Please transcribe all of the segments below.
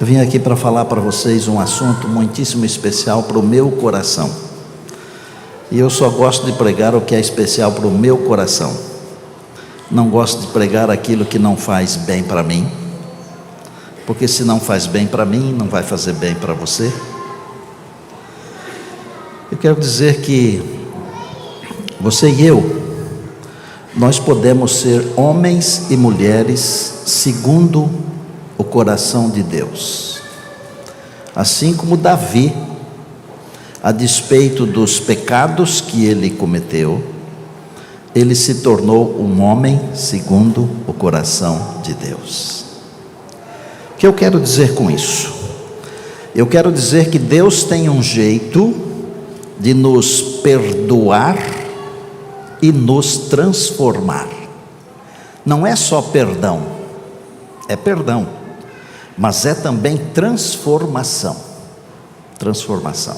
Eu vim aqui para falar para vocês um assunto muitíssimo especial para o meu coração. E eu só gosto de pregar o que é especial para o meu coração. Não gosto de pregar aquilo que não faz bem para mim, porque se não faz bem para mim, não vai fazer bem para você. Eu quero dizer que você e eu, nós podemos ser homens e mulheres segundo o coração de Deus. Assim como Davi, a despeito dos pecados que ele cometeu, ele se tornou um homem segundo o coração de Deus. O que eu quero dizer com isso? Eu quero dizer que Deus tem um jeito de nos perdoar e nos transformar. Não é só perdão, é perdão, mas é também transformação. Transformação.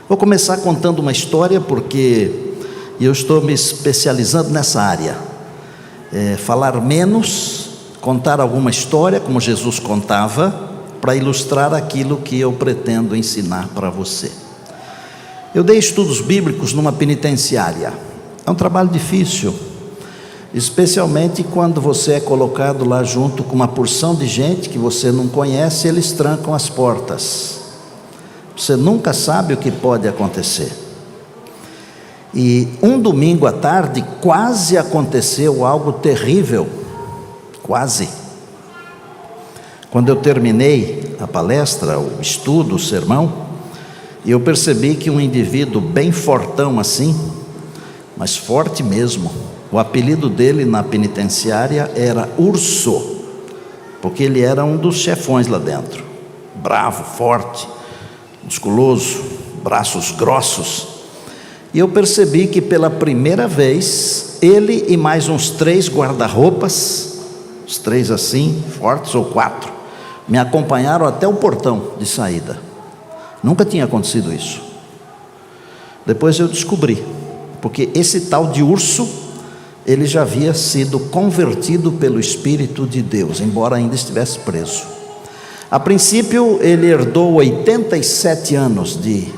Vou começar contando uma história, porque eu estou me especializando nessa área. Falar menos, contar alguma história, como Jesus contava, para ilustrar aquilo que eu pretendo ensinar para você. Eu dei estudos bíblicos numa penitenciária. É um trabalho difícil, especialmente quando você é colocado lá junto com uma porção de gente que você não conhece. Eles trancam as portas, você nunca sabe o que pode acontecer. E um domingo à tarde quase aconteceu algo terrível, quase. Quando eu terminei a palestra, o estudo, o sermão, eu percebi que um indivíduo bem fortão assim, mas forte mesmo, o apelido dele na penitenciária era Urso, porque ele era um dos chefões lá dentro, bravo, forte, musculoso, braços grossos. E eu percebi que pela primeira vez, ele e mais uns 3 guarda-roupas, os 3 assim, fortes, ou 4, me acompanharam até o portão de saída. Nunca tinha acontecido isso. Depois eu descobri, porque esse tal de Urso, ele já havia sido convertido pelo Espírito de Deus, embora ainda estivesse preso. A princípio ele herdou 87 anos de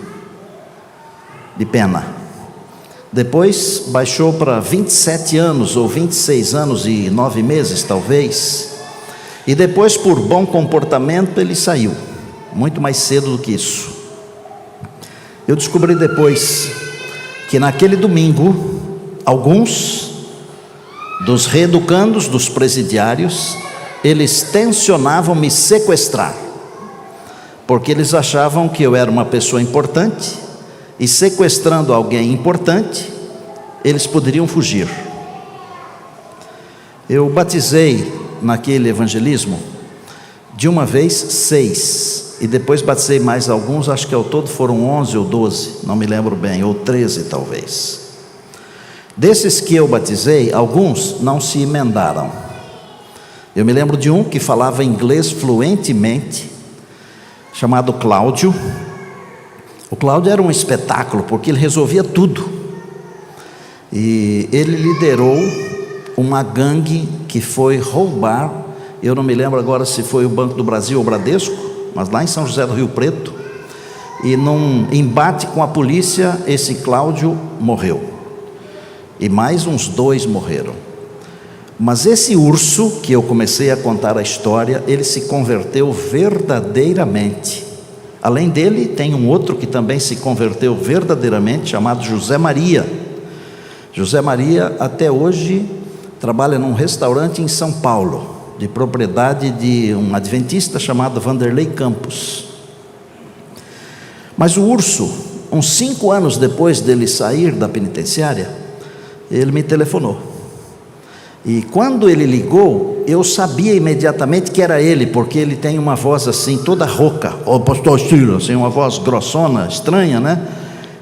pena. Depois baixou para 27 anos ou 26 anos e 9 meses talvez. E depois, por bom comportamento, ele saiu, muito mais cedo do que isso. Eu descobri depois que naquele domingo, alguns dos reeducandos, dos presidiários, eles tensionavam me sequestrar, porque eles achavam que eu era uma pessoa importante, e sequestrando alguém importante, eles poderiam fugir. Eu batizei naquele evangelismo, de uma vez 6, e depois batizei mais alguns, acho que ao todo foram 11 ou 12, não me lembro bem, ou 13 talvez. Desses que eu batizei, alguns não se emendaram. Eu me lembro de um que falava inglês fluentemente, chamado Cláudio. O Cláudio era um espetáculo, porque ele resolvia tudo. E ele liderou uma gangue que foi roubar, eu não me lembro agora se foi o Banco do Brasil ou o Bradesco, mas lá em São José do Rio Preto. E num embate com a polícia, esse Cláudio morreu, e mais uns 2 morreram. Mas esse Urso, que eu comecei a contar a história, ele se converteu verdadeiramente. Além dele, tem um outro que também se converteu verdadeiramente, chamado José Maria. José Maria, até hoje, trabalha num restaurante em São Paulo, de propriedade de um adventista chamado Vanderlei Campos. Mas o Urso, uns 5 anos depois dele sair da penitenciária, ele me telefonou. E quando ele ligou, eu sabia imediatamente que era ele, porque ele tem uma voz assim, toda rouca, ó pastor Ciro, assim, uma voz grossona, estranha, né?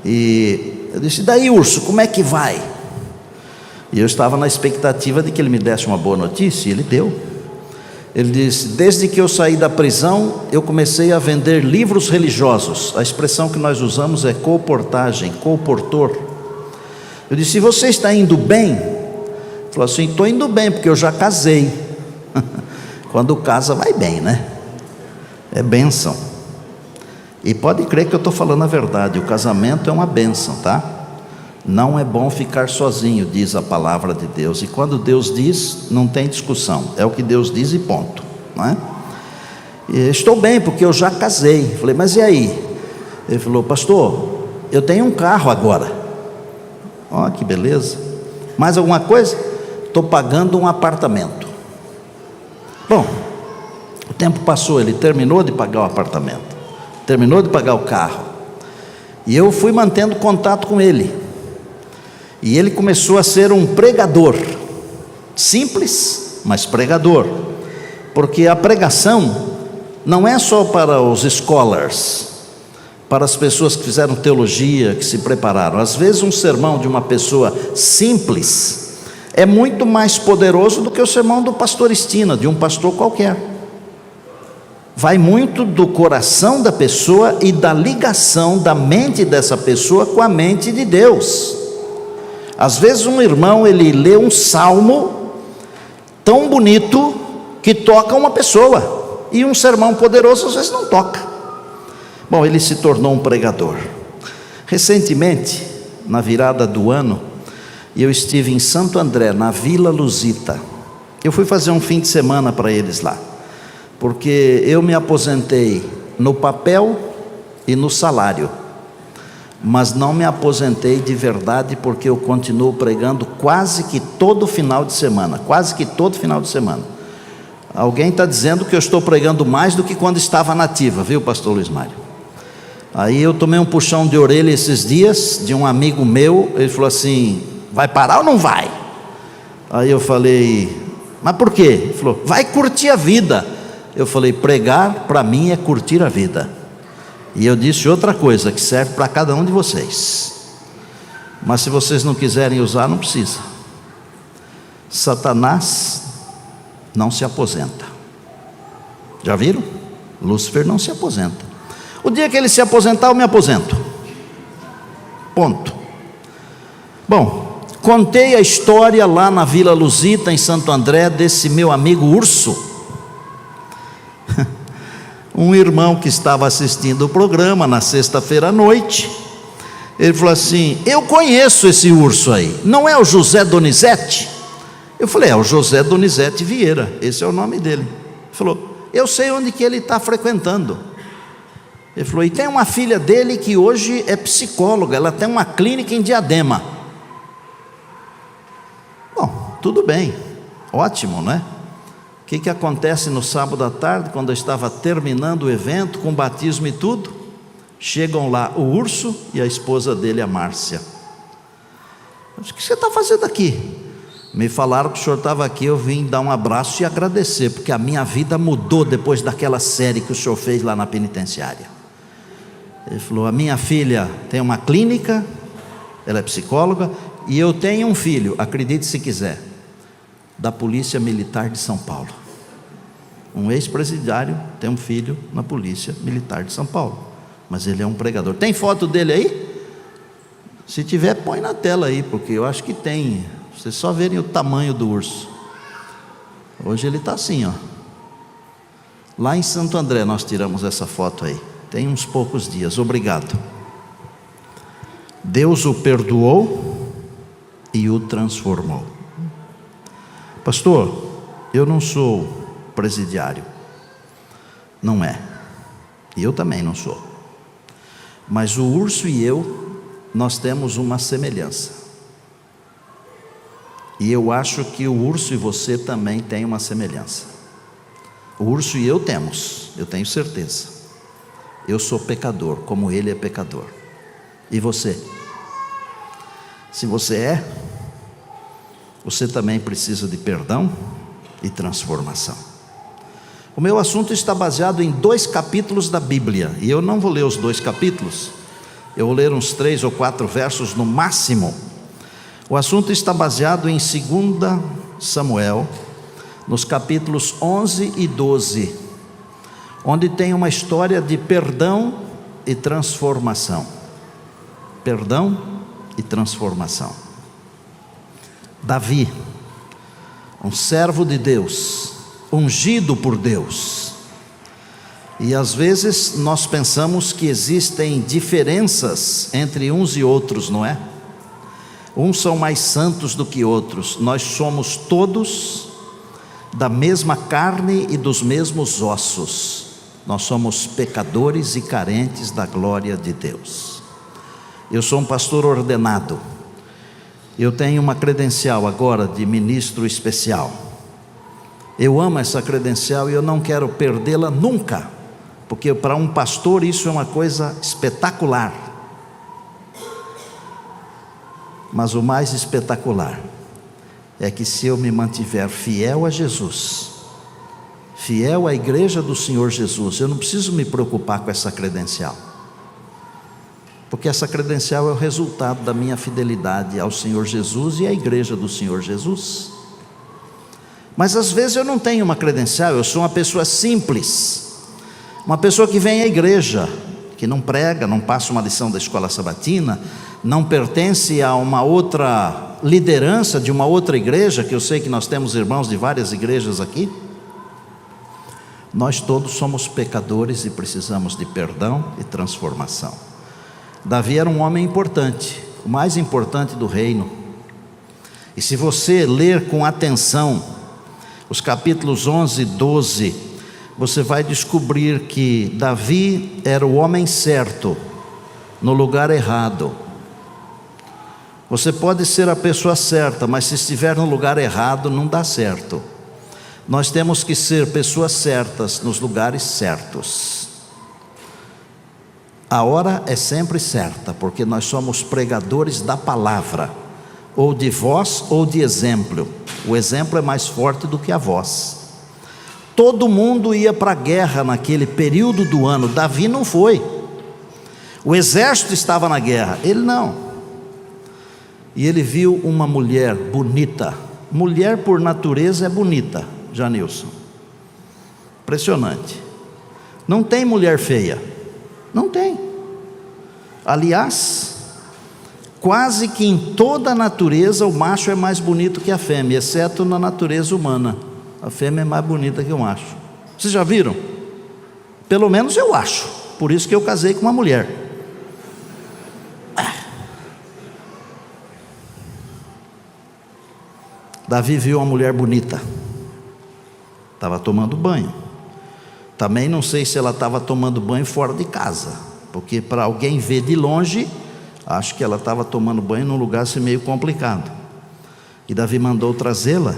E eu disse: daí Urso, como é que vai? E eu estava na expectativa de que ele me desse uma boa notícia, e ele deu. Ele disse: desde que eu saí da prisão, eu comecei a vender livros religiosos. A expressão que nós usamos é colportagem, colportor. Eu disse: e você está indo bem? Ele falou assim: estou indo bem, porque eu já casei. Quando casa vai bem, né? É bênção. E pode crer que eu estou falando a verdade, o casamento é uma bênção, tá? Não é bom ficar sozinho, diz a palavra de Deus. E quando Deus diz, não tem discussão, é o que Deus diz e ponto, não é? E estou bem, porque eu já casei. Falei, mas e aí? Ele falou, pastor, eu tenho um carro agora. Ó, que beleza. Mais alguma coisa? Estou pagando um apartamento. Bom, o tempo passou, ele terminou de pagar o apartamento, terminou de pagar o carro, e eu fui mantendo contato com ele. E ele começou a ser um pregador, simples, mas pregador, porque a pregação não é só para os scholars, para as pessoas que fizeram teologia, que se prepararam. Às vezes um sermão de uma pessoa simples é muito mais poderoso do que o sermão do pastor Estina, de um pastor qualquer. Vai muito do coração da pessoa e da ligação da mente dessa pessoa com a mente de Deus. Às vezes um irmão, ele lê um salmo tão bonito que toca uma pessoa, e um sermão poderoso às vezes não toca. Bom, ele se tornou um pregador. Recentemente, na virada do ano, eu estive em Santo André, na Vila Lusita. Eu fui fazer um fim de semana para eles lá, porque eu me aposentei no papel e no salário, mas não me aposentei de verdade, porque eu continuo pregando quase que todo final de semana, Alguém está dizendo que eu estou pregando mais do que quando estava nativa, viu, pastor Luiz Mário? Aí eu tomei um puxão de orelha esses dias, de um amigo meu. Ele falou assim, vai parar ou não vai? Aí eu falei, mas por quê? Ele falou, vai curtir a vida. Eu falei, pregar para mim é curtir a vida. E eu disse outra coisa, que serve para cada um de vocês, mas se vocês não quiserem usar, não precisa. Satanás não se aposenta. Já viram? Lúcifer não se aposenta. O dia que ele se aposentar, eu me aposento. Ponto. Bom, contei a história lá na Vila Lusita, em Santo André, desse meu amigo Urso. Um irmão que estava assistindo o programa na sexta-feira à noite, ele falou assim, eu conheço esse Urso aí, não é o José Donizete? Eu falei, é o José Donizete Vieira, esse é o nome dele. Ele falou, eu sei onde que ele está frequentando. Ele falou, e tem uma filha dele que hoje é psicóloga, ela tem uma clínica em Diadema. Bom, tudo bem, ótimo, né? O que acontece no sábado à tarde, quando eu estava terminando o evento, com batismo e tudo? Chegam lá o Urso e a esposa dele, a Márcia. Eu disse, o que você está fazendo aqui? Me falaram que o senhor estava aqui, eu vim dar um abraço e agradecer, porque a minha vida mudou depois daquela série que o senhor fez lá na penitenciária. Ele falou, a minha filha tem uma clínica, ela é psicóloga, e eu tenho um filho, acredite se quiser, da Polícia Militar de São Paulo. Um ex-presidiário tem um filho na Polícia Militar de São Paulo, mas ele é um pregador. Tem foto dele aí? Se tiver, põe na tela aí, porque eu acho que tem. Vocês só verem o tamanho do urso. Hoje ele está assim, ó. Lá em Santo André nós tiramos essa foto aí, tem uns poucos dias. Obrigado. Deus o perdoou e o transformou. Pastor, eu não sou presidiário. Não é. E eu também não sou. Mas o urso e eu, nós temos uma semelhança. E eu acho que o urso e você também têm uma semelhança. O urso e eu temos, eu tenho certeza. Eu sou pecador, como ele é pecador. E você? Se você é, você também precisa de perdão e transformação. O meu assunto está baseado em 2 capítulos da Bíblia, e eu não vou ler os 2 capítulos, eu vou ler uns 3 ou 4 versos no máximo. O assunto está baseado em 2 Samuel, nos capítulos 11 e 12, onde tem uma história de perdão e transformação. Perdão e transformação. Davi, um servo de Deus, ungido por Deus, E às vezes nós pensamos que existem diferenças entre uns e outros, não é? Uns são mais santos do que outros. Nós somos todos da mesma carne e dos mesmos ossos. Nós somos pecadores e carentes da glória de Deus. Eu sou um pastor ordenado. Eu tenho uma credencial agora de ministro especial. Eu amo essa credencial e eu não quero perdê-la nunca, porque para um pastor isso é uma coisa espetacular. Mas o mais espetacular é que se eu me mantiver fiel a Jesus, fiel à igreja do Senhor Jesus, eu não preciso me preocupar com essa credencial, porque essa credencial é o resultado da minha fidelidade ao Senhor Jesus e à igreja do Senhor Jesus. Mas às vezes eu não tenho uma credencial, eu sou uma pessoa simples, uma pessoa que vem à igreja, que não prega, não passa uma lição da escola sabatina, não pertence a uma outra liderança de uma outra igreja, que eu sei que nós temos irmãos de várias igrejas aqui. Nós todos somos pecadores e precisamos de perdão e transformação. Davi era um homem importante, o mais importante do reino. E se você ler com atenção os capítulos 11 e 12, você vai descobrir que Davi era o homem certo, no lugar errado. Você pode ser a pessoa certa, mas se estiver no lugar errado, não dá certo. Nós temos que ser pessoas certas, nos lugares certos. A hora é sempre certa, porque nós somos pregadores da palavra, ou de voz ou de exemplo. O exemplo é mais forte do que a voz. Todo mundo ia para a guerra naquele período do ano. Davi não foi. O exército estava na guerra, ele não. E ele viu uma mulher bonita. Mulher por natureza é bonita, Janilson. Impressionante. Não tem mulher feia. Não tem. Aliás, quase que em toda a natureza o macho é mais bonito que a fêmea, exceto na natureza humana. A fêmea é mais bonita que o macho. Vocês já viram? Pelo menos eu acho. Por isso que eu casei com uma mulher. Davi viu uma mulher bonita. Estava tomando banho. Também não sei se ela estava tomando banho fora de casa, porque para alguém ver de longe, acho que ela estava tomando banho num lugar assim meio complicado. E Davi mandou trazê-la.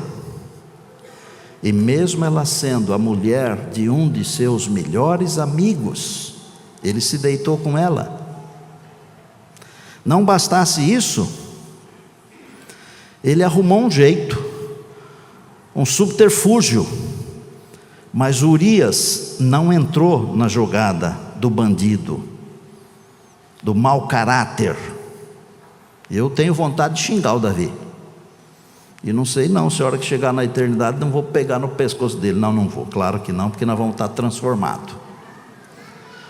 E mesmo ela sendo a mulher de um de seus melhores amigos, ele se deitou com ela. Não bastasse isso, ele arrumou um jeito, um subterfúgio. Mas Urias não entrou na jogada do bandido, do mau caráter. Eu tenho vontade de xingar o Davi. E não sei não, se a hora que chegar na eternidade não vou pegar no pescoço dele. Não vou, claro que não, porque nós vamos estar transformados.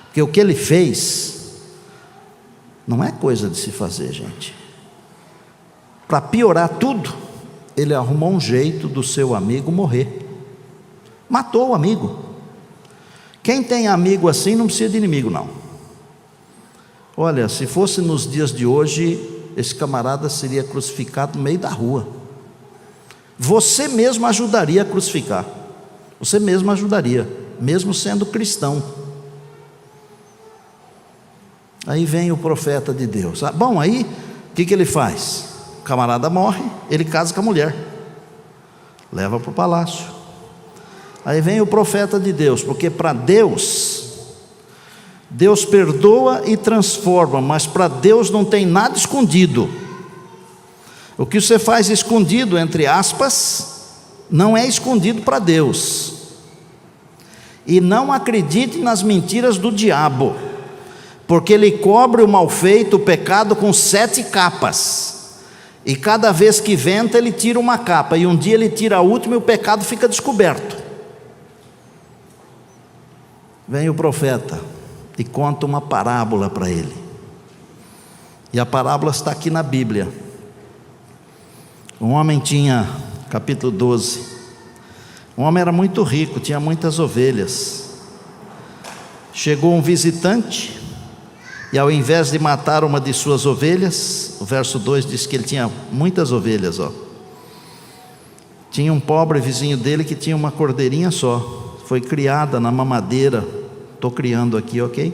Porque o que ele fez não é coisa de se fazer, gente. Para piorar tudo, ele arrumou um jeito do seu amigo morrer. Matou o amigo. Quem tem amigo assim não precisa de inimigo, não. Olha, se fosse nos dias de hoje, esse camarada seria crucificado no meio da rua. Você mesmo ajudaria a crucificar. Você mesmo ajudaria, mesmo sendo cristão. Aí vem o profeta de Deus. Bom, aí o que ele faz? O camarada morre, ele casa com a mulher, leva para o palácio. Aí vem o profeta de Deus, porque para Deus perdoa e transforma, mas para Deus não tem nada escondido. O que você faz escondido, entre aspas, não é escondido para Deus. E não acredite nas mentiras do diabo, porque ele cobre o mal feito, o pecado, com 7 capas. E cada vez que venta ele tira uma capa, e um dia ele tira a última e o pecado fica descoberto. Vem o profeta e conta uma parábola para ele. E a parábola está aqui na Bíblia. Um homem tinha, capítulo 12, um homem era muito rico, tinha muitas ovelhas. Chegou um visitante, e ao invés de matar uma de suas ovelhas, o verso 2 diz que ele tinha muitas ovelhas, tinha um pobre vizinho dele que tinha uma cordeirinha só, foi criada na mamadeira, estou criando aqui, ok?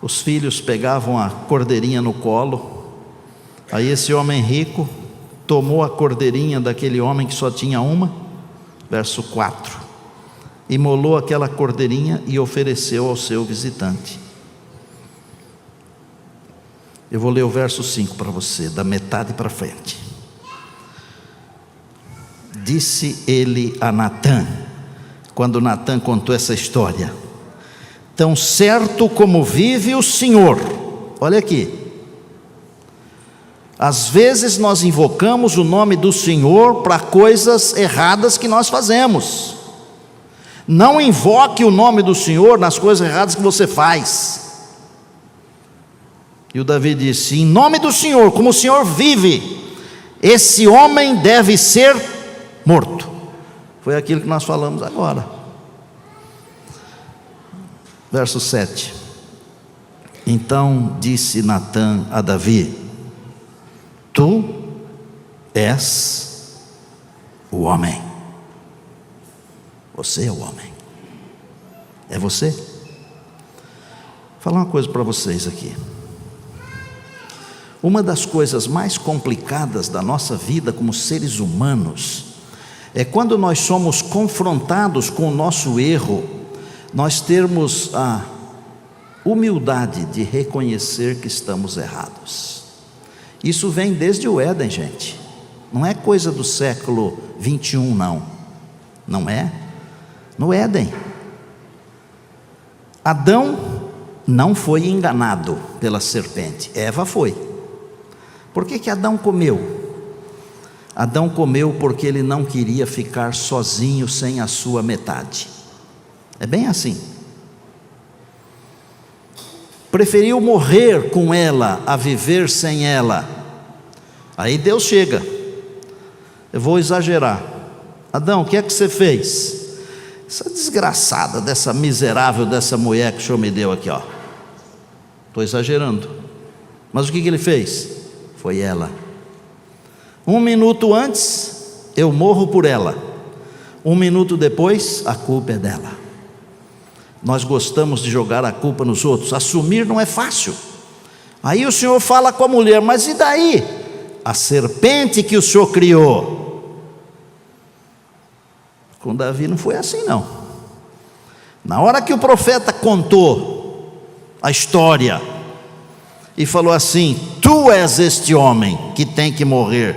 Os filhos pegavam a cordeirinha no colo, aí esse homem rico tomou a cordeirinha daquele homem que só tinha uma, verso 4, imolou aquela cordeirinha e ofereceu ao seu visitante. Eu vou ler o verso 5 para você, da metade para frente. Disse ele a Natã, quando Natã contou essa história: tão certo como vive o Senhor. Olha aqui, às vezes nós invocamos o nome do Senhor para coisas erradas que nós fazemos. Não invoque o nome do Senhor nas coisas erradas que você faz. E o Davi disse: em nome do Senhor, como o Senhor vive, esse homem deve ser morto. Foi aquilo que nós falamos agora. Verso 7. Então disse Natã a Davi: tu és o homem. Você é o homem. É você. Vou falar uma coisa para vocês aqui. Uma das coisas mais complicadas da nossa vida como seres humanos é quando nós somos confrontados com o nosso erro, nós termos a humildade de reconhecer que estamos errados. Isso vem desde o Éden, gente. Não é coisa do século 21, não. Não é? No Éden, Adão não foi enganado pela serpente, Eva foi. Por que Adão comeu? Adão comeu porque ele não queria ficar sozinho sem a sua metade. É bem assim. Preferiu morrer com ela a viver sem ela. Aí Deus chega. Eu vou exagerar. Adão, o que é que você fez? Essa desgraçada dessa miserável dessa mulher que o Senhor me deu aqui, estou exagerando. Mas o que ele fez? Foi ela. 1 minuto antes, eu morro por ela. 1 minuto depois, a culpa é dela. Nós gostamos de jogar a culpa nos outros. Assumir não é fácil. Aí o Senhor fala com a mulher: mas e daí? A serpente que o Senhor criou. Com Davi não foi assim, não. Na hora que o profeta contou a história e falou assim: tu és este homem que tem que morrer,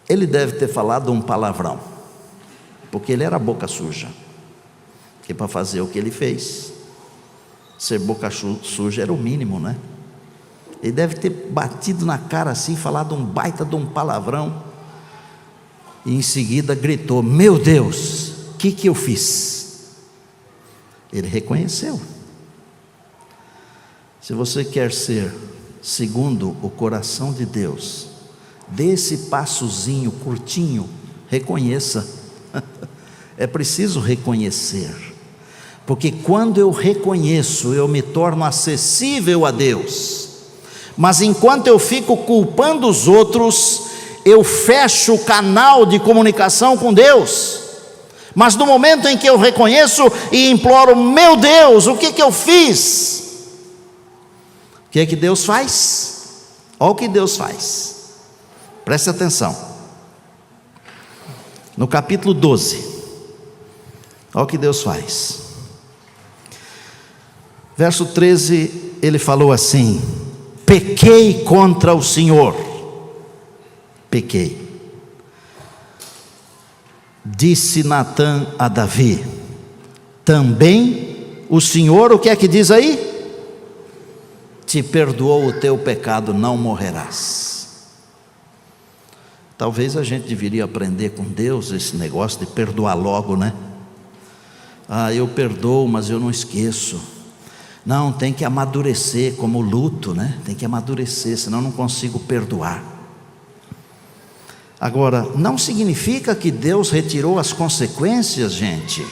ele deve ter falado um palavrão, porque ele era boca suja. Porque para fazer o que ele fez, ser boca suja era o mínimo, né? Ele deve ter batido na cara assim, falado um baita de um palavrão, e em seguida gritou: meu Deus, o que eu fiz? Ele reconheceu. Se você quer ser segundo o coração de Deus, dê esse passozinho curtinho, reconheça. É preciso reconhecer, porque quando eu reconheço, eu me torno acessível a Deus. Mas enquanto eu fico culpando os outros, eu fecho o canal de comunicação com Deus. Mas no momento em que eu reconheço e imploro: meu Deus, o que eu fiz? O que é que Deus faz? Olha o que Deus faz. Preste atenção. No capítulo 12, olha o que Deus faz. Verso 13, ele falou assim: pequei contra o Senhor. Pequei. Disse Natã a Davi: também o Senhor, o que é que diz aí? Te perdoou o teu pecado, não morrerás. Talvez a gente deveria aprender com Deus esse negócio de perdoar logo, né? Eu perdoo, mas eu não esqueço. Não, tem que amadurecer, como o luto, né? Tem que amadurecer, senão eu não consigo perdoar. Agora, não significa que Deus retirou as consequências, gente.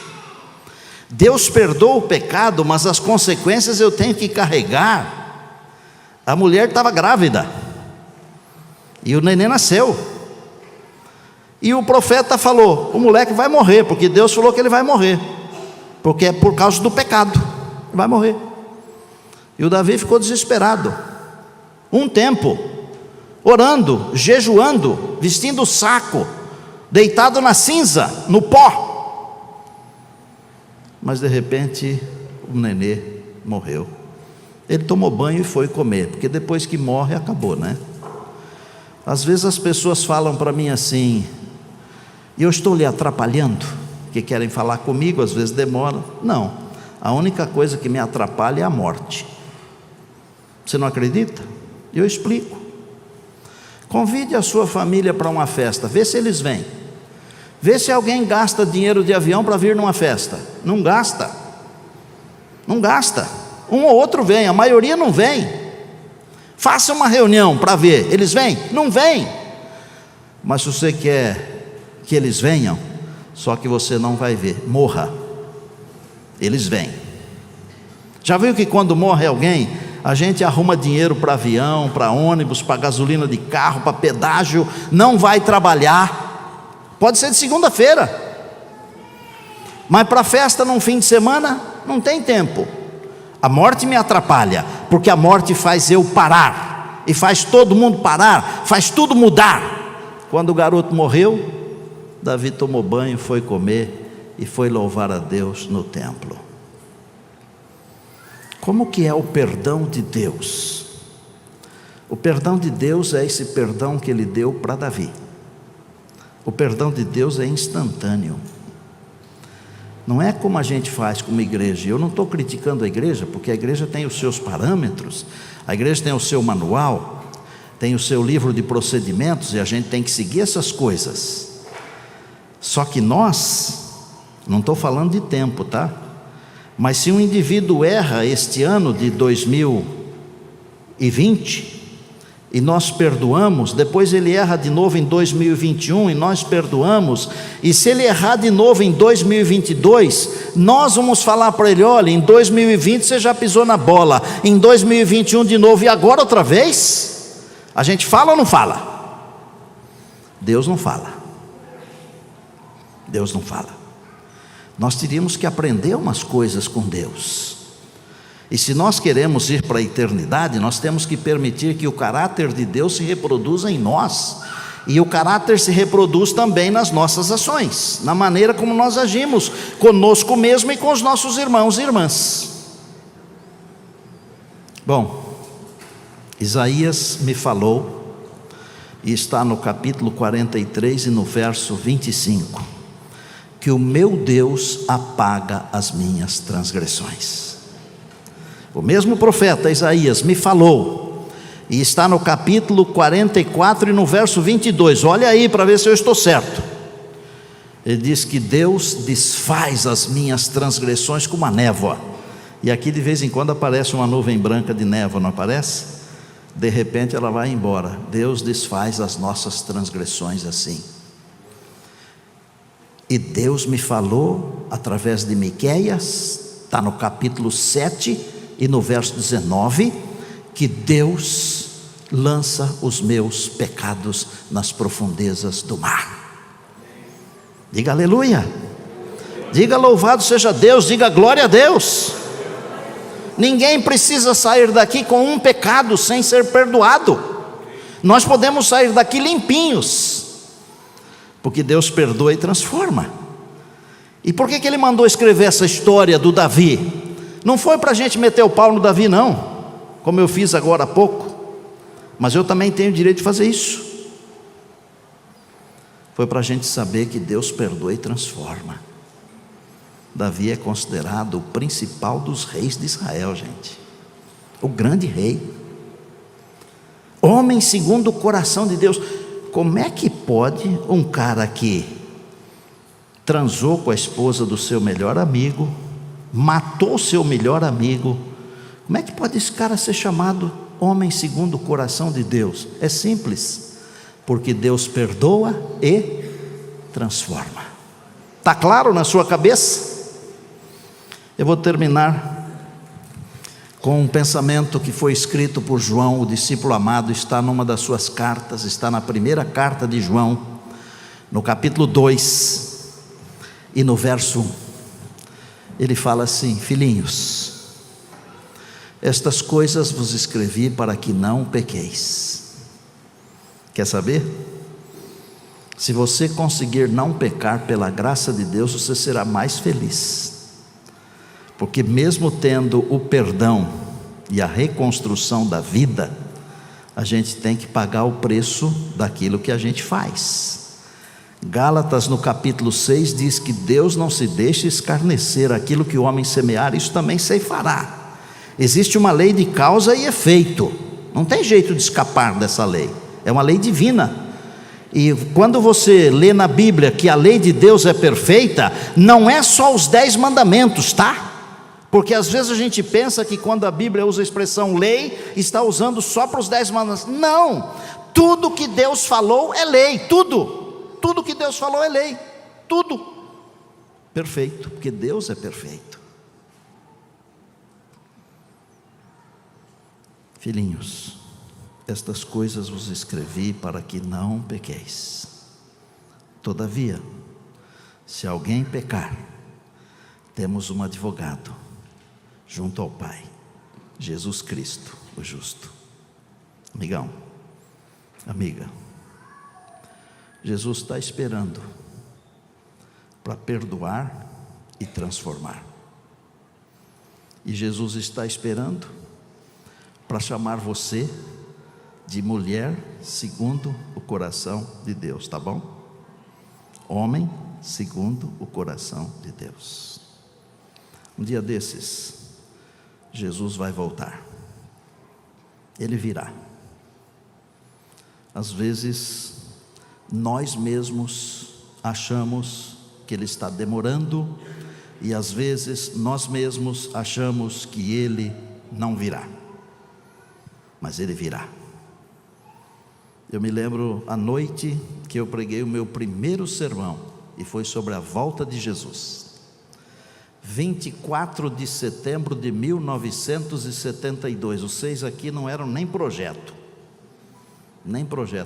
Deus perdoa o pecado, mas as consequências eu tenho que carregar. A mulher estava grávida, e o neném nasceu, e o profeta falou: o moleque vai morrer, porque Deus falou que ele vai morrer, porque é por causa do pecado, vai morrer. E o Davi ficou desesperado, um tempo, orando, jejuando, vestindo o saco, deitado na cinza, no pó. Mas de repente o nenê morreu. Ele tomou banho e foi comer, porque depois que morre acabou, né? Às vezes as pessoas falam para mim assim: e eu estou lhe atrapalhando? Que querem falar comigo, às vezes demora. Não, a única coisa que me atrapalha é a morte. Você não acredita? Eu explico. Convide a sua família para uma festa, vê se eles vêm. Vê se alguém gasta dinheiro de avião para vir numa festa. Não gasta. Não gasta. Um ou outro vem, a maioria não vem. Faça uma reunião para ver, eles vêm? Não vêm. Mas se você quer que eles venham, só que você não vai ver, morra. Eles vêm. Já viu que quando morre alguém, a gente arruma dinheiro para avião, para ônibus, para gasolina de carro, para pedágio, não vai trabalhar. Pode ser de segunda-feira, mas para festa num fim de semana, não tem tempo. A morte me atrapalha, porque a morte faz eu parar, e faz todo mundo parar, faz tudo mudar. Quando o garoto morreu, Davi tomou banho, foi comer e foi louvar a Deus no templo. Como que é o perdão de Deus? O perdão de Deus é esse perdão que Ele deu para Davi. O perdão de Deus é instantâneo. Não é como a gente faz como igreja. Eu não estou criticando a igreja, porque a igreja tem os seus parâmetros, a igreja tem o seu manual, tem o seu livro de procedimentos, e a gente tem que seguir essas coisas. Só que nós, não estou falando de tempo, tá? Mas se um indivíduo erra este ano de 2020, e nós perdoamos, depois ele erra de novo em 2021 e nós perdoamos, e se ele errar de novo em 2022, nós vamos falar para ele: olha, em 2020 você já pisou na bola, em 2021 de novo, e agora outra vez? A gente fala ou não fala? Deus não fala. Deus não fala. Nós teríamos que aprender umas coisas com Deus. E se nós queremos ir para a eternidade, nós temos que permitir que o caráter de Deus se reproduza em nós. E o caráter se reproduz também nas nossas ações, na maneira como nós agimos conosco mesmo e com os nossos irmãos e irmãs. Bom, Isaías me falou, e está no capítulo 43 e no verso 25, que o meu Deus apaga as minhas transgressões. O mesmo profeta Isaías me falou, e está no capítulo 44 e no verso 22, olha aí para ver se eu estou certo. Ele diz que Deus desfaz as minhas transgressões como a névoa, e aqui de vez em quando aparece uma nuvem branca de névoa, não aparece? De repente ela vai embora. Deus desfaz as nossas transgressões assim. E Deus me falou através de Miqueias, está no capítulo 7 e no verso 19, que Deus lança os meus pecados nas profundezas do mar. Diga aleluia, diga louvado seja Deus, diga glória a Deus. Ninguém precisa sair daqui com um pecado sem ser perdoado. Nós podemos sair daqui limpinhos, porque Deus perdoa e transforma. E por que Ele mandou escrever essa história do Davi? Não foi para a gente meter o pau no Davi não, como eu fiz agora há pouco, mas eu também tenho o direito de fazer isso. Foi para a gente saber que Deus perdoa e transforma. Davi é considerado o principal dos reis de Israel, gente, o grande rei, homem segundo o coração de Deus. Como é que pode um cara que transou com a esposa do seu melhor amigo, matou seu melhor amigo, como é que pode esse cara ser chamado homem segundo o coração de Deus? É simples, porque Deus perdoa e transforma. Está claro na sua cabeça? Eu vou terminar com um pensamento que foi escrito por João, o discípulo amado, está numa das suas cartas, está na primeira carta de João, no capítulo 2, e no verso 1. Ele fala assim: filhinhos, estas coisas vos escrevi para que não pequeis. Quer saber? Se você conseguir não pecar pela graça de Deus, você será mais feliz. Porque mesmo tendo o perdão e a reconstrução da vida, a gente tem que pagar o preço daquilo que a gente faz. Gálatas no capítulo 6 diz que Deus não se deixa escarnecer, aquilo que o homem semear, isso também ceifará. Existe uma lei de causa e efeito, não tem jeito de escapar dessa lei, é uma lei divina. E quando você lê na Bíblia que a lei de Deus é perfeita, não é só os 10 mandamentos, tá? Porque às vezes a gente pensa que quando a Bíblia usa a expressão lei, está usando só para os 10 mandamentos. Não, tudo que Deus falou é lei, tudo que Deus falou é lei, tudo perfeito, porque Deus é perfeito. Filhinhos, estas coisas vos escrevi para que não pequeis. Todavia, se alguém pecar, temos um advogado junto ao Pai, Jesus Cristo, o justo. Amigão, amiga, Jesus está esperando para perdoar e transformar. E Jesus está esperando para chamar você de mulher segundo o coração de Deus, tá bom? Homem segundo o coração de Deus. Um dia desses, Jesus vai voltar. Ele virá. Às vezes, nós mesmos achamos que Ele está demorando, e às vezes nós mesmos achamos que Ele não virá. Mas Ele virá. Eu me lembro a noite que eu preguei o meu primeiro sermão, e foi sobre a volta de Jesus. 24 de setembro de 1972, vocês aqui não eram nem projeto,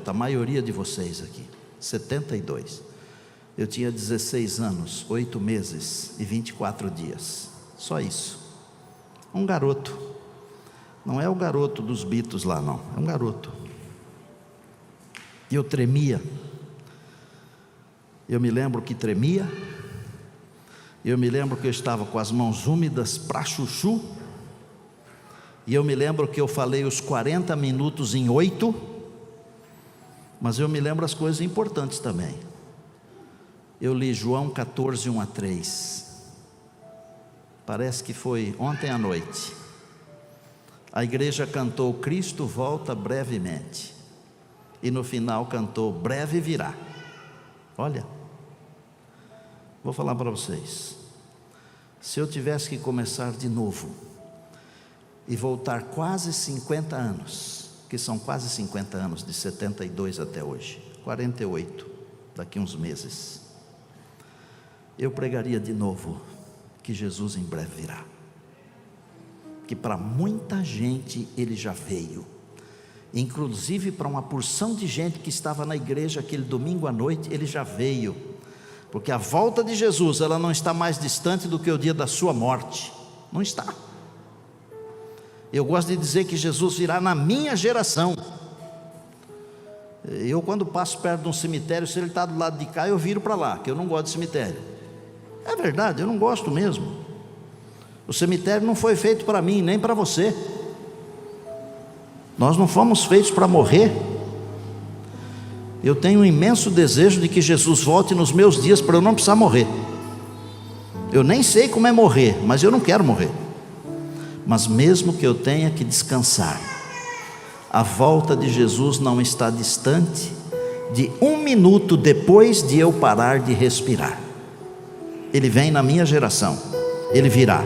a maioria de vocês aqui, 72, eu tinha 16 anos, 8 meses e 24 dias, só isso, um garoto, não é o garoto dos Beatles lá não, é um garoto, e eu tremia, eu me lembro que tremia, eu me lembro que eu estava com as mãos úmidas para chuchu, e eu me lembro que eu falei os 40 minutos em 8, mas eu me lembro as coisas importantes também. Eu li João 14, 1 a 3, parece que foi ontem à noite. A igreja cantou Cristo volta brevemente, e no final cantou breve virá. Olha, vou falar para vocês, se eu tivesse que começar de novo e voltar quase 50 anos, que são quase 50 anos, de 72 até hoje, 48, daqui uns meses, eu pregaria de novo que Jesus em breve virá, que para muita gente Ele já veio, inclusive para uma porção de gente que estava na igreja aquele domingo à noite, Ele já veio, porque a volta de Jesus, ela não está mais distante do que o dia da sua morte, não está. Eu gosto de dizer que Jesus virá na minha geração. Eu quando passo perto de um cemitério, se ele está do lado de cá, eu viro para lá, que eu não gosto de cemitério. É verdade, eu não gosto mesmo. O cemitério não foi feito para mim, nem para você. Nós não fomos feitos para morrer. Eu tenho um imenso desejo de que Jesus volte nos meus dias para eu não precisar morrer. Eu nem sei como é morrer, mas eu não quero morrer. Mas mesmo que eu tenha que descansar, a volta de Jesus não está distante de 1 minuto depois de eu parar de respirar. Ele vem na minha geração, Ele virá,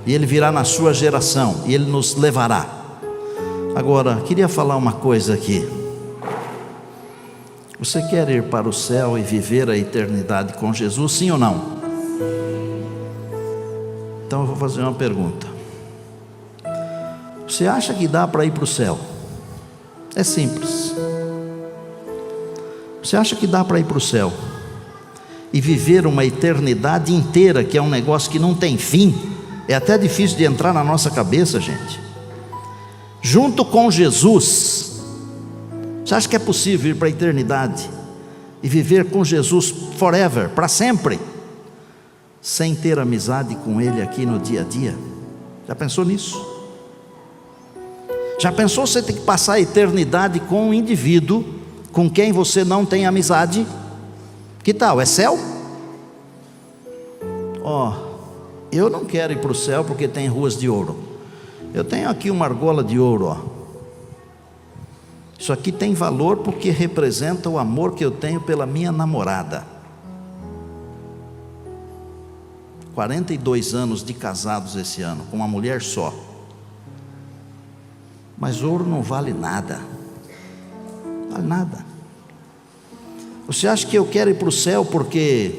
e Ele virá na sua geração, e Ele nos levará. Agora, queria falar uma coisa aqui. Você quer ir para o céu e viver a eternidade com Jesus, sim ou não? Então eu fazer uma pergunta. Você acha que dá para ir para o céu? É simples. Você acha que dá para ir para o céu e viver uma eternidade inteira, que é um negócio que não tem fim? É até difícil de entrar na nossa cabeça, gente. Junto com Jesus, você acha que é possível ir para a eternidade e viver com Jesus forever, para sempre, sem ter amizade com Ele aqui no dia a dia? Já pensou nisso? Já pensou você ter que passar a eternidade com um indivíduo com quem você não tem amizade? Que tal? É céu? Eu não quero ir para o céu porque tem ruas de ouro. Eu tenho aqui uma argola de ouro, Isso aqui tem valor porque representa o amor que eu tenho pela minha namorada. 42 anos de casados esse ano, com uma mulher só. Mas ouro não vale nada. Vale nada. Você acha que eu quero ir para o céu porque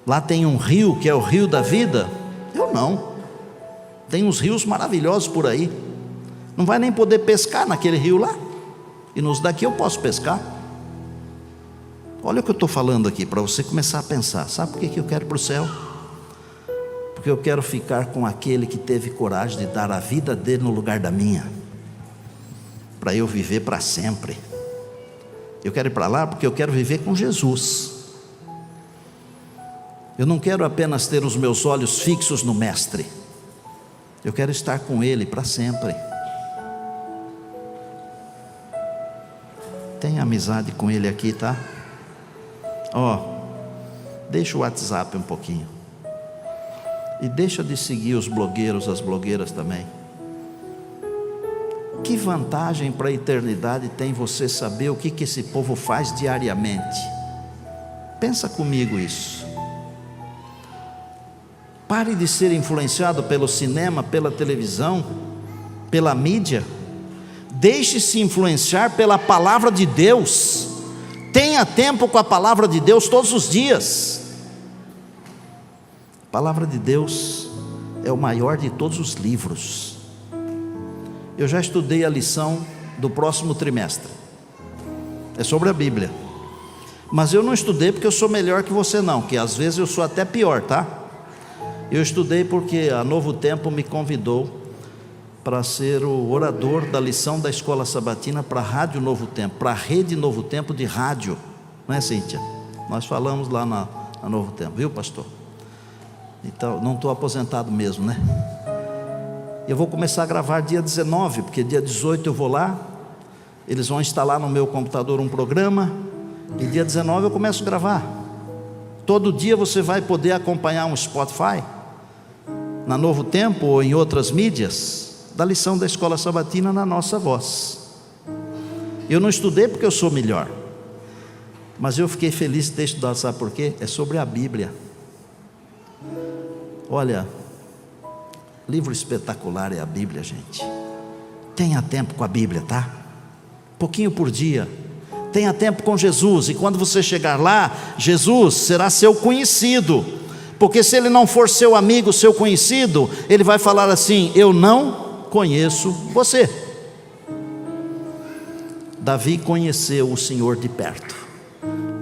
lá tem um rio que é o rio da vida? Eu não. Tem uns rios maravilhosos por aí. Não vai nem poder pescar naquele rio lá. E nos daqui eu posso pescar. Olha o que eu estou falando aqui, para você começar a pensar. Sabe por que eu quero ir para o céu? Porque eu quero ficar com aquele que teve coragem de dar a vida dele no lugar da minha, para eu viver para sempre. Eu quero ir para lá porque eu quero viver com Jesus. Eu não quero apenas ter os meus olhos fixos no Mestre. Eu quero estar com Ele para sempre. Tem amizade com Ele aqui, tá? Deixa o WhatsApp um pouquinho. E deixa de seguir os blogueiros, as blogueiras também. Que vantagem para a eternidade tem você saber o que esse povo faz diariamente? Pensa comigo isso. Pare de ser influenciado pelo cinema, pela televisão, pela mídia. Deixe-se influenciar pela palavra de Deus. Tenha tempo com a palavra de Deus todos os dias. A palavra de Deus é o maior de todos os livros. Eu já estudei a lição do próximo trimestre. É sobre a Bíblia. Mas eu não estudei porque eu sou melhor que você não, que às vezes eu sou até pior, tá? Eu estudei porque a Novo Tempo me convidou para ser o orador da lição da escola sabatina para a Rádio Novo Tempo, para a Rede Novo Tempo de rádio. Não é, Cíntia? Nós falamos lá na Novo Tempo, viu, pastor? Então, não estou aposentado mesmo, né? Eu vou começar a gravar dia 19, porque dia 18 eu vou lá. Eles vão instalar no meu computador um programa, e dia 19 eu começo a gravar. Todo dia você vai poder acompanhar um Spotify, na Novo Tempo ou em outras mídias, da lição da escola sabatina na nossa voz. Eu não estudei porque eu sou melhor, mas eu fiquei feliz de ter estudado, sabe por quê? É sobre a Bíblia. Olha, livro espetacular é a Bíblia, gente. Tenha tempo com a Bíblia, tá? Pouquinho por dia. Tenha tempo com Jesus, e quando você chegar lá, Jesus será seu conhecido, porque se Ele não for seu amigo, seu conhecido, Ele vai falar assim: eu não conheço você. Davi conheceu o Senhor de perto,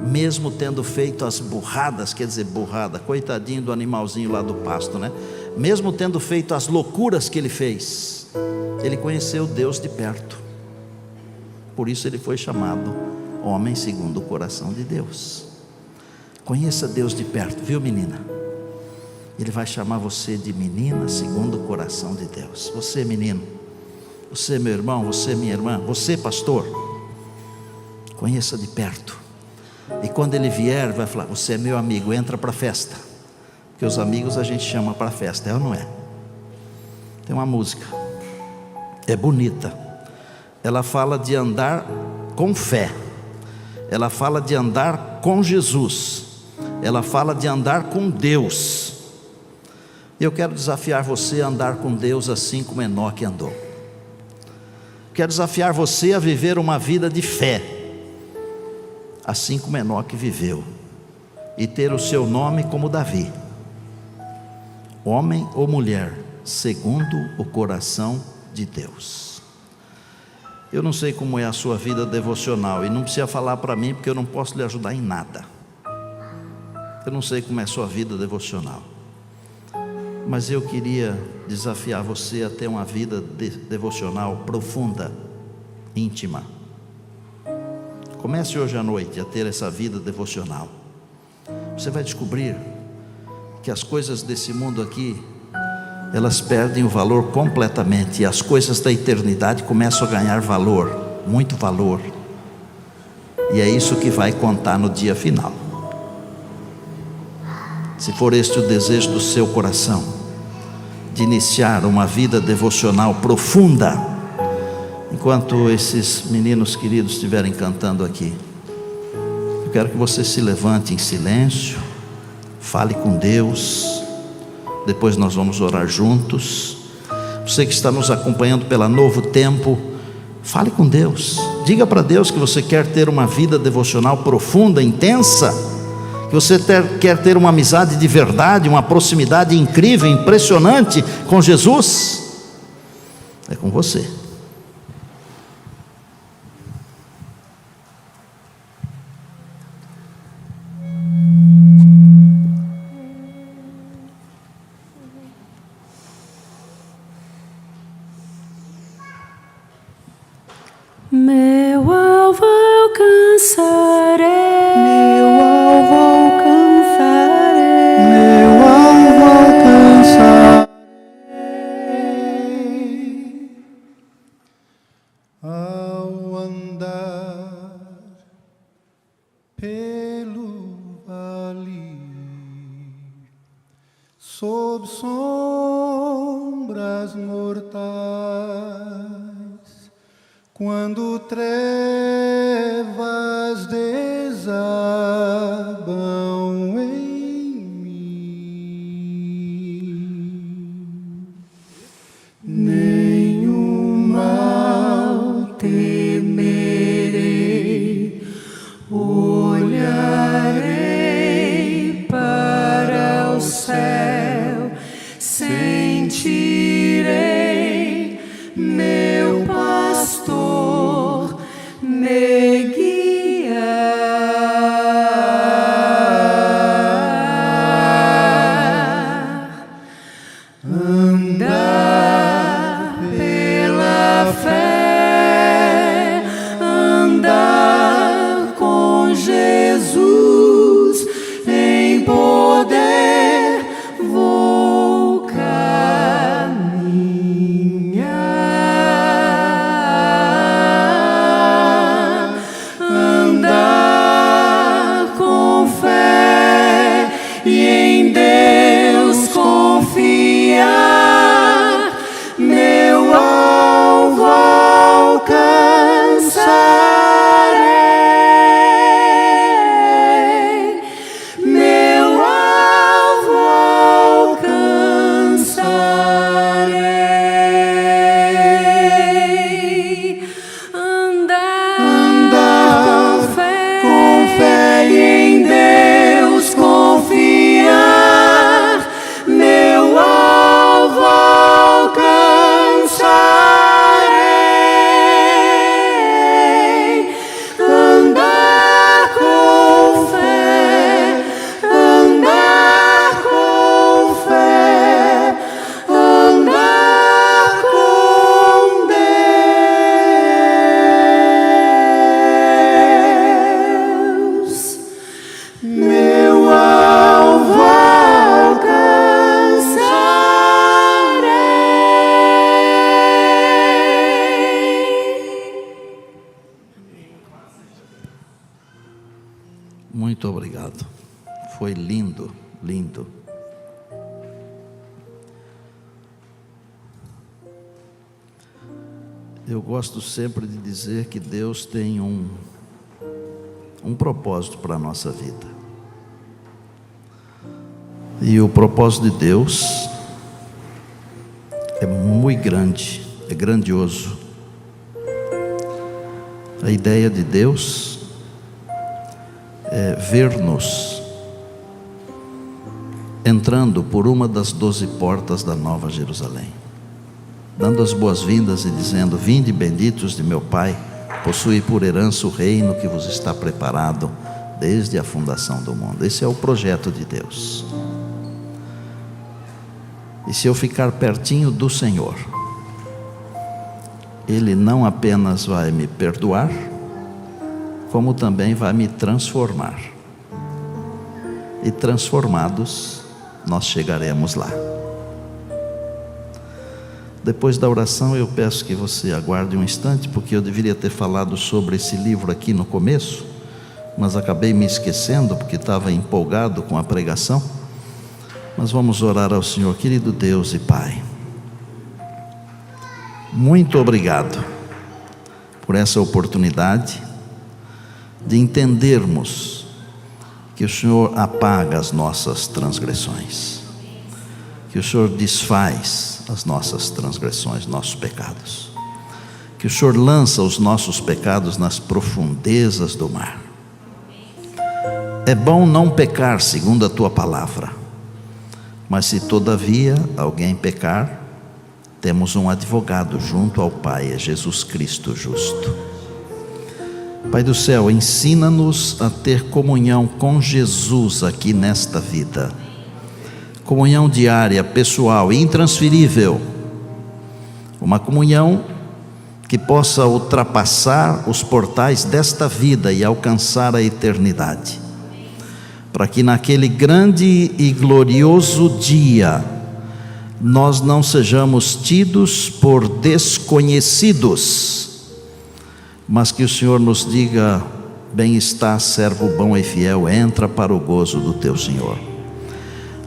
mesmo tendo feito as burradas, quer dizer burrada, coitadinho do animalzinho lá do pasto, né? Mesmo tendo feito as loucuras que ele fez, ele conheceu Deus de perto. Por isso ele foi chamado homem segundo o coração de Deus. Conheça Deus de perto, viu, menina? Ele vai chamar você de menina segundo o coração de Deus. Você, menino, você, meu irmão, você, minha irmã, você, pastor, conheça de perto. E quando ele vier, vai falar: você é meu amigo, entra para a festa. Porque os amigos a gente chama para a festa, é ou não é? Tem uma música, é bonita. Ela fala de andar com fé, ela fala de andar com Jesus, ela fala de andar com Deus. Eu quero desafiar você a andar com Deus assim como Enoque andou. Quero desafiar você a viver uma vida de fé, assim como Enoque viveu, e ter o seu nome como Davi, homem ou mulher, segundo o coração de Deus. Eu não sei como é a sua vida devocional, e não precisa falar para mim, porque eu não posso lhe ajudar em nada. Eu não sei como é a sua vida devocional, mas eu queria desafiar você a ter uma vida devocional profunda, íntima. Comece hoje à noite a ter essa vida devocional. Você vai descobrir que as coisas desse mundo aqui, elas perdem o valor completamente, e as coisas da eternidade começam a ganhar valor, muito valor, e é isso que vai contar no dia final. Se for este o desejo do seu coração, de iniciar uma vida devocional profunda, enquanto esses meninos queridos estiverem cantando aqui, eu quero que você se levante em silêncio, fale com Deus. Depois nós vamos orar juntos. Você que está nos acompanhando pela Novo Tempo, fale com Deus. Diga para Deus que você quer ter uma vida devocional profunda, intensa, que você quer ter uma amizade de verdade, uma proximidade incrível, impressionante com Jesus. É com você. Meu alvo alcançarei, meu alvo alcançarei, meu alvo alcançarei, ao andar pelo vale, sob sombras mortais, quando trevas desabam em mim, nenhum mal temerei, olharei para o céu, sentirei meu pastor me guiar, andar pela fé, andar com Jesus em poder, vou caminhar, andar com fé e em Deus confiar, meu alvo alcançarei, meu alvo alcançarei, andar com fé e em Deus confiar, meu alvo alcançarei, andar com fé, andar com fé, andar com Deus, meu alvo alcançarei. Muito obrigado. Foi lindo, lindo. Eu gosto sempre de dizer que Deus tem um propósito para a nossa vida. E o propósito de Deus é muito grande, é grandioso. A ideia de Deus é ver-nos entrando por uma das 12 portas da Nova Jerusalém, dando as boas-vindas e dizendo: vinde benditos de meu Pai, possui por herança o reino que vos está preparado desde a fundação do mundo. Esse é o projeto de Deus. E se eu ficar pertinho do Senhor, Ele não apenas vai me perdoar, como também vai me transformar. E transformados, nós chegaremos lá. Depois da oração, eu peço que você aguarde um instante, porque eu deveria ter falado sobre esse livro aqui no começo, mas acabei me esquecendo, porque estava empolgado com a pregação. Mas vamos orar ao Senhor. Querido Deus e Pai, muito obrigado por essa oportunidade de entendermos que o Senhor apaga as nossas transgressões, que o Senhor desfaz as nossas transgressões, nossos pecados, que o Senhor lança os nossos pecados nas profundezas do mar. É bom não pecar segundo a Tua palavra, mas se todavia alguém pecar, temos um advogado junto ao Pai, é Jesus Cristo justo. Pai do céu, ensina-nos a ter comunhão com Jesus aqui nesta vida, comunhão diária, pessoal, intransferível, uma comunhão que possa ultrapassar os portais desta vida e alcançar a eternidade, para que naquele grande e glorioso dia nós não sejamos tidos por desconhecidos, mas que o Senhor nos diga: bem está, servo bom e fiel, entra para o gozo do teu Senhor.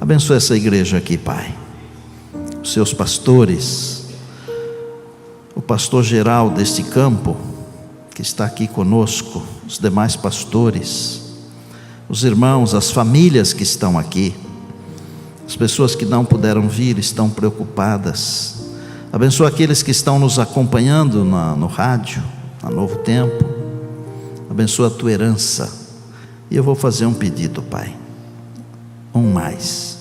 Abençoa essa igreja aqui, Pai, os seus pastores, o pastor geral deste campo que está aqui conosco, os demais pastores, os irmãos, as famílias que estão aqui, as pessoas que não puderam vir, estão preocupadas. Abençoa aqueles que estão nos acompanhando no rádio, na Novo Tempo. Abençoa a tua herança. E eu vou fazer um pedido, Pai, mais: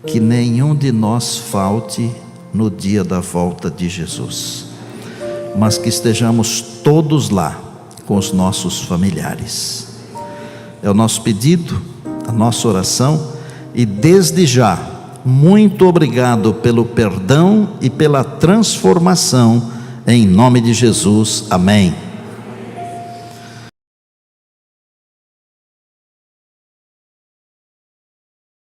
que nenhum de nós falte no dia da volta de Jesus, mas que estejamos todos lá com os nossos familiares. É o nosso pedido, a nossa oração. E desde já, muito obrigado pelo perdão e pela transformação, em nome de Jesus, amém.